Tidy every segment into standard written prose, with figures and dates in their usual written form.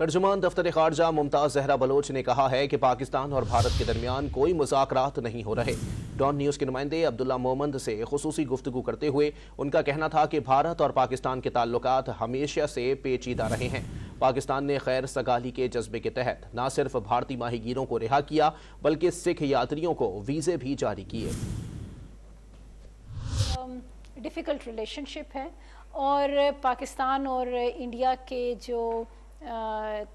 ترجمان دفتر خارجہ ممتاز زہرا بلوچ نے کہا ہے کہ پاکستان اور بھارت کے درمیان کوئی مذاکرات نہیں ہو رہے۔ ڈان نیوز کے نمائندے عبداللہ مومند سے خصوصی گفتگو کرتے ہوئے ان کا کہنا تھا کہ بھارت اور پاکستان کے تعلقات ہمیشہ سے پیچیدہ رہے ہیں۔ پاکستان نے خیر سگالی کے جذبے کے تحت نہ صرف بھارتی ماہی گیروں کو رہا کیا بلکہ سکھ یاتریوں کو ویزے بھی جاری کیے۔ ڈیفیکلٹ ریلیشن شپ ہے اور پاکستان اور انڈیا کے جو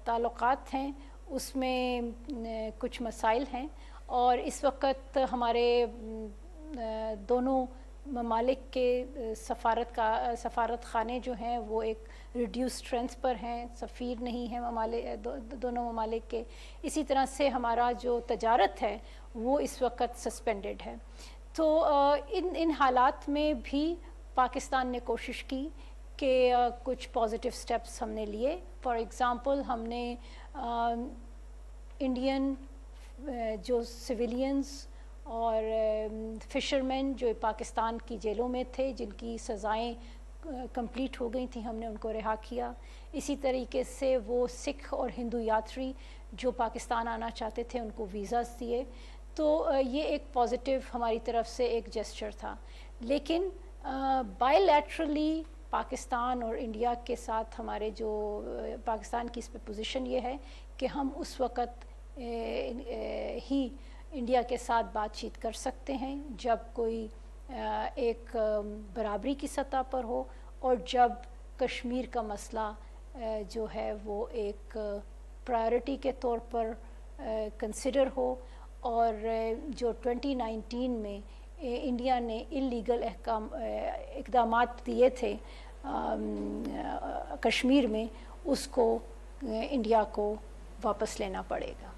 تعلقات ہیں اس میں کچھ مسائل ہیں، اور اس وقت ہمارے دونوں ممالک کے سفارت خانے جو ہیں وہ ایک ریڈیوس اسٹرینتھ پر ہیں، سفیر نہیں ہیں دونوں ممالک کے۔ اسی طرح سے ہمارا جو تجارت ہے وہ اس وقت سسپینڈڈ ہے۔ تو ان حالات میں بھی پاکستان نے کوشش کی کہ کچھ پازیٹیو سٹیپس ہم نے لیے۔ فار ایگزامپل ہم نے انڈین جو سویلینز اور فشرمین جو پاکستان کی جیلوں میں تھے جن کی سزائیں کمپلیٹ ہو گئی تھیں، ہم نے ان کو رہا کیا۔ اسی طریقے سے وہ سکھ اور ہندو یاتری جو پاکستان آنا چاہتے تھے ان کو ویزاز دیے۔ تو یہ ایک پازیٹیو ہماری طرف سے ایک جسچر تھا، لیکن بائی لیٹرلی پاکستان اور انڈیا کے ساتھ ہمارے جو پاکستان کی اس پہ پوزیشن یہ ہے کہ ہم اس وقت ہی انڈیا کے ساتھ بات چیت کر سکتے ہیں جب کوئی ایک برابری کی سطح پر ہو، اور جب کشمیر کا مسئلہ جو ہے وہ ایک پرائرٹی کے طور پر کنسیڈر ہو، اور جو 2019 میں انڈیا نے انلیگل اقدامات دیے تھے کشمیر میں، اس کو انڈیا کو واپس لینا پڑے گا۔